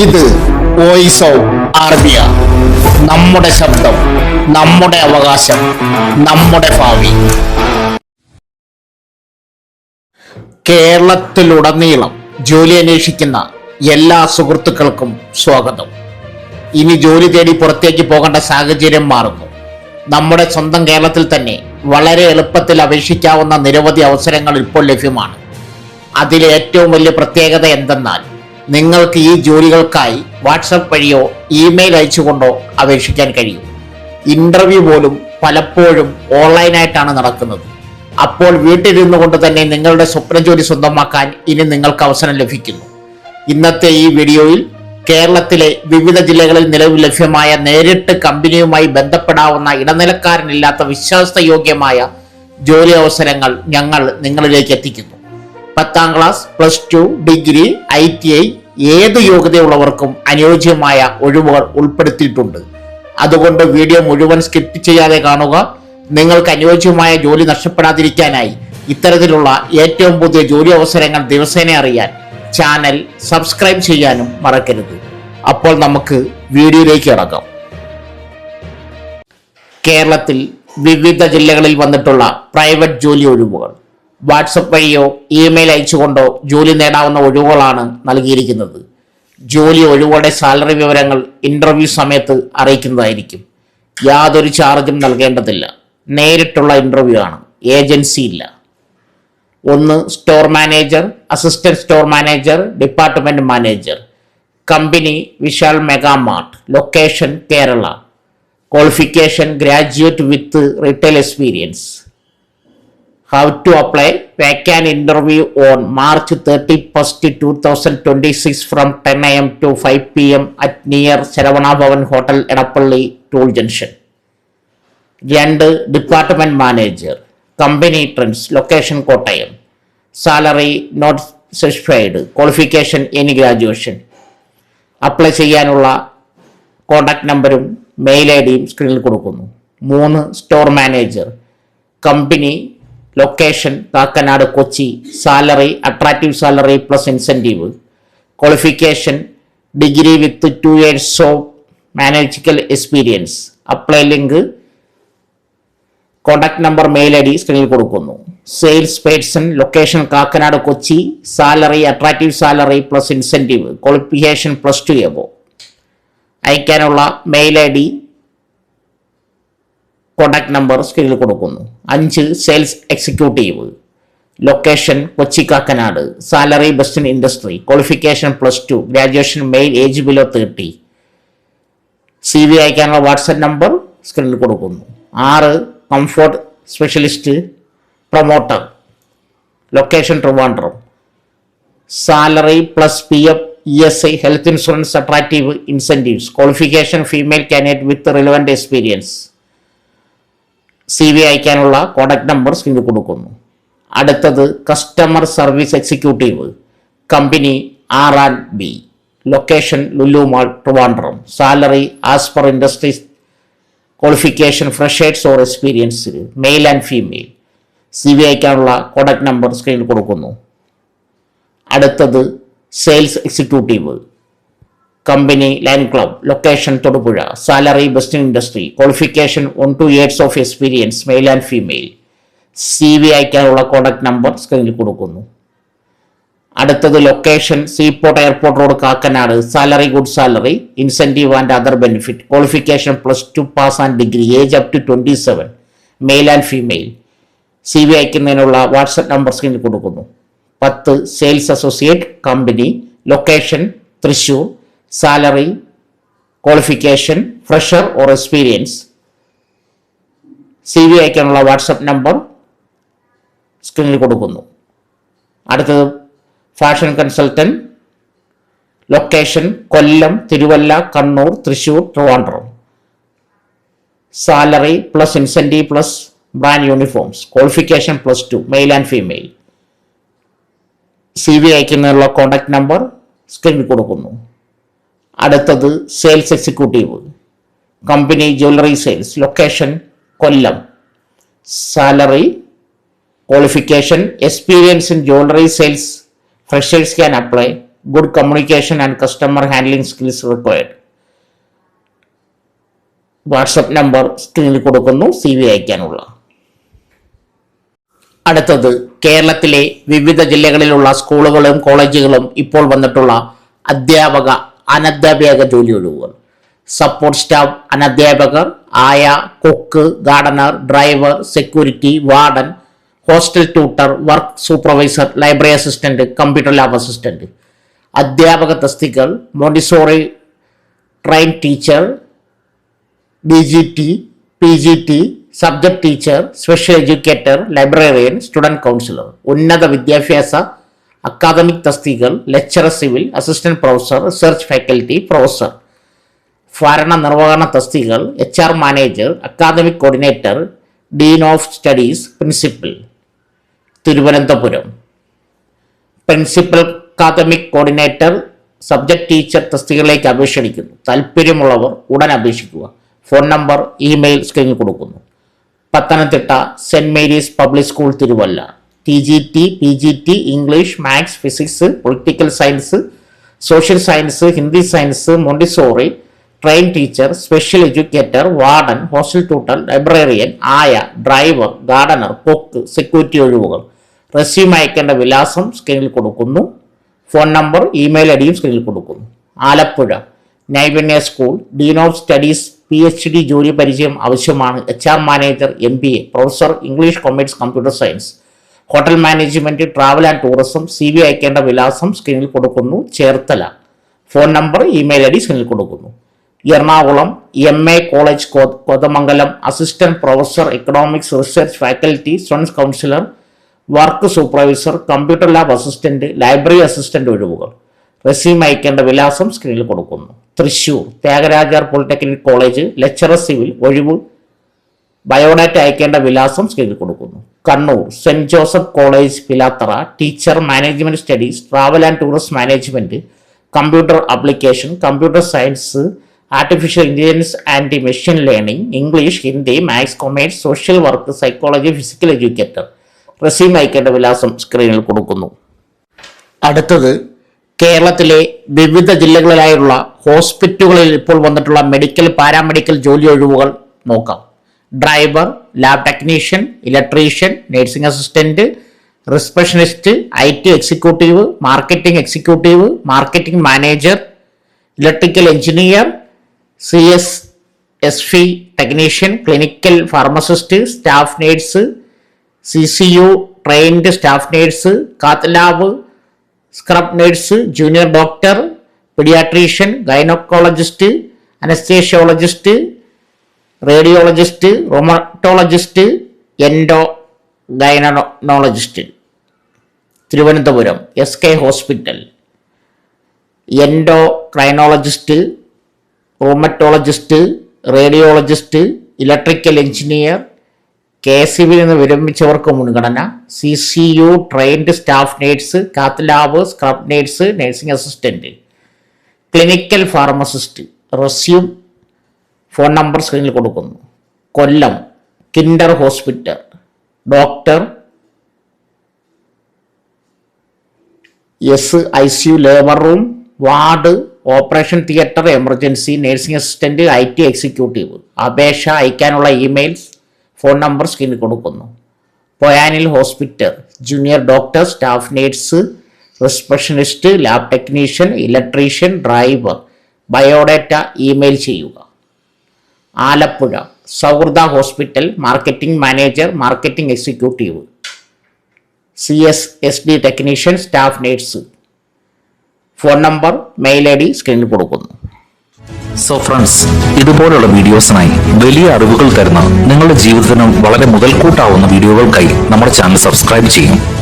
ഇത് voice of ആർബിയ. നമ്മുടെ ശബ്ദം, നമ്മുടെ അവകാശം, നമ്മുടെ ഭാവി. കേരളത്തിലുടനീളം ജോലി അന്വേഷിക്കുന്ന എല്ലാ സുഹൃത്തുക്കൾക്കും സ്വാഗതം. ഇനി ജോലി തേടി പുറത്തേക്ക് പോകേണ്ട സാഹചര്യം മാറുന്നു. നമ്മുടെ സ്വന്തം കേരളത്തിൽ തന്നെ വളരെ എളുപ്പത്തിൽ അപേക്ഷിക്കാവുന്ന നിരവധി അവസരങ്ങൾ ഇപ്പോൾ ലഭ്യമാണ്. അതിലെ ഏറ്റവും വലിയ പ്രത്യേകത എന്തെന്നാൽ, നിങ്ങൾക്ക് ഈ ജോലികൾക്കായി വാട്സപ്പ് വഴിയോ ഇമെയിൽ അയച്ചുകൊണ്ടോ അപേക്ഷിക്കാൻ കഴിയും. ഇന്റർവ്യൂ പോലും പലപ്പോഴും ഓൺലൈനായിട്ടാണ് നടക്കുന്നത്. അപ്പോൾ വീട്ടിലിരുന്നു കൊണ്ട് തന്നെ നിങ്ങളുടെ സ്വപ്ന ജോലി സ്വന്തമാക്കാൻ ഇനി നിങ്ങൾക്ക് അവസരം ലഭിക്കുന്നു. ഇന്നത്തെ ഈ വീഡിയോയിൽ കേരളത്തിലെ വിവിധ ജില്ലകളിൽ നിലവിൽ ലഭ്യമായ നേരിട്ട് കമ്പനിയുമായി ബന്ധപ്പെടാവുന്ന ഇടനിലക്കാരനില്ലാത്ത വിശ്വാസയോഗ്യമായ ജോലി അവസരങ്ങൾ ഞങ്ങൾ നിങ്ങളിലേക്ക് എത്തിക്കുന്നു. 10ാം ക്ലാസ്, +2, ഡിഗ്രി, ITI ഏത് യോഗ്യതയുള്ളവർക്കും അനുയോജ്യമായ ഒഴിവുകൾ ഉൾപ്പെടുത്തിയിട്ടുണ്ട്. അതുകൊണ്ട് വീഡിയോ മുഴുവൻ സ്കിപ്പ് ചെയ്യാതെ കാണുക. നിങ്ങൾക്ക് അനുയോജ്യമായ ജോലി നഷ്ടപ്പെടാതിരിക്കാനായി ഇത്തരത്തിലുള്ള ഏറ്റവും പുതിയ ജോലി അവസരങ്ങൾ ദിവസേന അറിയാൻ ചാനൽ സബ്സ്ക്രൈബ് ചെയ്യാനും മറക്കരുത്. അപ്പോൾ നമുക്ക് വീഡിയോയിലേക്ക് കടക്കാം. കേരളത്തിൽ വിവിധ ജില്ലകളിൽ വന്നിട്ടുള്ള പ്രൈവറ്റ് ജോലി ഒഴിവുകൾ. വാട്സപ്പ് വഴിയോ ഇമെയിൽ അയച്ചുകൊണ്ടോ ജോലി നേടാവുന്ന ഒഴിവുകളാണ് നൽകിയിരിക്കുന്നത്. ജോലി ഒഴിവുകളുടെ സാലറി വിവരങ്ങൾ ഇന്റർവ്യൂ സമയത്ത് അറിയിക്കുന്നതായിരിക്കും. യാതൊരു ചാർജും നൽകേണ്ടതില്ല. നേരിട്ടുള്ള ഇന്റർവ്യൂ ആണ്, ഏജൻസി ഇല്ല. 1. Store manager, assistant store manager, department manager. Company Vishal mega mart. Location Kerala. Qualification graduate with retail experience. How to apply? Vacant interview on March 31st, 2026 from 10 a.m. to 5 p.m. at near Saravana Bhavan Hotel, Edappalli, Toll Junction. 2. Department Manager. Company Trends. Location Kottayam. Salary not specified. Qualification any graduation. Apply ചെയ്യാനുള്ള contact നമ്പറും mail ഐഡിയും സ്ക്രീനിൽ കൊടുക്കുന്നു. 3. Store manager. Company location Kakkanad, Kochi. Salary attractive salary plus incentive. Qualification degree with 2 years of managerial experience. Apply link, contact number, mail I D സ്ക്രീനിൽ കൊടുക്കുന്നു. Sales person. Location Kakkanad, Kochi. Salary attractive salary plus incentive. Qualification +2 above. അയക്കാനുള്ള mail I D, contact number സ്ക്രീനിൽ കൊടുക്കുന്നു. 5. Sales executive. Location Kochi Kakkanad. Salary best in industry. Qualification +2. Graduation, male, age below 30. CV അയക്കാനുള്ള WhatsApp number സ്ക്രീനിൽ കൊടുക്കുന്നു. 6. Comfort specialist promoter. Location Trivandrum. Salary plus PF, ESI, health insurance, attractive incentives. Qualification female candidate with relevant experience. CV അയക്കാനുള്ള contact number സ്ക്രീനിൽ കൊടുക്കുന്നു. അടുത്തത് customer service executive. Company R&B. Location Lulu mall, Trivandrum. Salary as per industries. Qualification freshers or experienced, male and female. CV അയക്കാനുള്ള contact number സ്ക്രീനിൽ കൊടുക്കുന്നു. അടുത്തത് sales executive. Company line club. Location Thodupuzha. Salary best in industry. Qualification 1 to 2 years of experience, male and female. CV അയക്കാനുള്ള contact number സ്ക്രീനിൽ കൊടുക്കുന്നു. അടുത്തത് location seaport airport road, Kakkanad. Salary good salary, incentive and other benefit. Qualification +2 pass and degree. Age up to 27, male and female. CV അയക്കുന്നതിനുള്ള WhatsApp number സ്ക്രീനിൽ കൊടുക്കുന്നു. 10. Sales associate. Company location Thrissur. Salary, qualification fresher or experience. CV അയക്കാനുള്ള WhatsApp number സ്ക്രീനിൽ കൊടുക്കുന്നു. അടുത്തത് fashion consultant. Location Kollam, Thiruvalla, Kannur, Thrissur, Trivandrum. Salary plus incentive plus brand uniforms. Qualification +2, male and female. CV അയക്കുന്നതിനുള്ള contact number സ്ക്രീനിൽ കൊടുക്കുന്നു. അടുത്തത് sales executive. Company jewellery sales. Location Kollam. Salary, qualification experience in jewellery sales. Freshers can apply. Good communication and customer handling skills required. WhatsApp number സ്ക്രീനിൽ കൊടുക്കുന്നു CV അയക്കാനുള്ള. അടുത്തത് കേരളത്തിലെ വിവിധ ജില്ലകളിലുള്ള സ്കൂളുകളും കോളേജുകളും ഇപ്പോൾ വന്നിട്ടുള്ള അധ്യാപക അനധ്യാപക ജോലി ഒഴിവുകൾ. സപ്പോർട്ട് സ്റ്റാഫ് അനധ്യാപകർ, ആയ, cook, gardener, driver, security, warden, hostel tutor, work supervisor, library assistant, computer lab assistant. അധ്യാപക തസ്തികകൾ Montessori train teacher, DGT, PGT, subject teacher, special educator, librarian, student counsellor. ഉന്നത വിദ്യാഭ്യാസ അക്കാദമിക് തസ്തികകൾ lecturer civil, assistant professor, research faculty, professor. ഭരണ നിർവഹണ തസ്തികകൾ HR manager, academic coordinator, dean of studies, principal. Thiruvananthapuram principal academic coordinator subject teacher തസ്തികകളിലേക്ക് അപേക്ഷിക്കുന്നു. താല്പര്യമുള്ളവർ ഉടൻ അപേക്ഷിക്കുക. ഫോൺ നമ്പർ, ഇമെയിൽ സ്ക്രീനിൽ കൊടുക്കുന്നു. Pathanamthitta saint Mary's public school Thiruvalla. TGT, PGT, English, maths, physics, political science, social science, Hindi science, Montessori train teacher, special educator, warden, hostel tutor, librarian, ആയ, driver, Gardner, cook, security ഒഴിവുകൾ. Resume അയക്കേണ്ട വിലാസം സ്ക്രീനിൽ കൊടുക്കുന്നു. Phone number, email ഐഡിയും സ്ക്രീനിൽ കൊടുക്കുന്നു. Alappuzha Naipunya school, dean of studies, PhD ജോലി പരിചയം ആവശ്യമാണ്. HR manager, MBA, professor, English, commerce, computer science. Hotel management, travel and tourism. CV അയക്കേണ്ട വിലാസം സ്ക്രീനിൽ കൊടുക്കുന്നു. Cherthala. Phone number, email ID സ്ക്രീനിൽ കൊടുക്കുന്നു. Ernakulam MA college Kothamangalam, assistant professor, economics, research faculty, student counsellor, work supervisor, computer lab assistant, library assistant ഒഴിവുകൾ. Resume അയക്കേണ്ട വിലാസം സ്ക്രീനിൽ കൊടുക്കുന്നു. Thrissur Thiagarajar polytechnic college, lecturer civil ഒഴിവ്. ബയോഡാറ്റ അയക്കേണ്ട വിലാസം സ്ക്രീനിൽ കൊടുക്കുന്നു. Kannur saint Joseph college Pilathara, teacher, management studies, travel and tourist management, computer application, computer science, artificial intelligence and machine learning, English, Hindi, maths, commerce, social work, psychology, physical educator. Resume അയക്കേണ്ട വിലാസം സ്ക്രീനിൽ കൊടുക്കുന്നു. അടുത്തത് കേരളത്തിലെ വിവിധ ജില്ലകളിലായുള്ള ഹോസ്പിറ്റലുകളിൽ ഇപ്പോൾ വന്നിട്ടുള്ള മെഡിക്കൽ, പാരാമെഡിക്കൽ ജോലി ഒഴിവുകൾ നോക്കാം. Driver, lab technician, electrician, nursing assistant, receptionist, IT executive, marketing executive, marketing manager, electrical engineer, CSSV technician, clinical pharmacist, staff nurse, CCU trained staff nurse, cath lab, scrub nurse, junior doctor, paediatrician, gynaecologist, anaesthesiologist, radiologist, rheumatologist, endocrinologist. Thiruvananthapuram SK hospital endocrinologist, rheumatologist, radiologist, electrical engineer. KSCB നിന്ന് വിരമിച്ചവർക്ക് മുൻഗണന. CCU trained staff nurse, cath lab, scrub nurse, nursing assistant, clinical pharmacist. Resume, phone number സ്ക്രീനിൽ കൊടുക്കുന്നു. Kollam Kinder hospital, doctor, ICU labour room, ward, operation theatre, emergency, nursing assistant, IT executive. അപേക്ഷ അയക്കാനുള്ള email, phone number സ്ക്രീനിൽ കൊടുക്കുന്നു. Poyanil hospital, junior doctor, staff nurse, receptionist, lab technician, electrician, driver. Biodata email ചെയ്യുക. Alappuzha Sauhrida hospital, marketing manager, marketing executive, CSSD technician, staff nurse. Phone number, mail ID സ്ക്രീനിൽ കൊടുക്കുന്നു. So friends, ഇതുപോലുള്ള വീഡിയോസിനായി വലിയ അറിവുകൾ തരുന്ന നിങ്ങളുടെ ജീവിതത്തിനും വളരെ മുതൽക്കൂട്ടാവുന്ന വീഡിയോകൾക്കായി നമ്മുടെ ചാനൽ സബ്സ്ക്രൈബ് ചെയ്യും.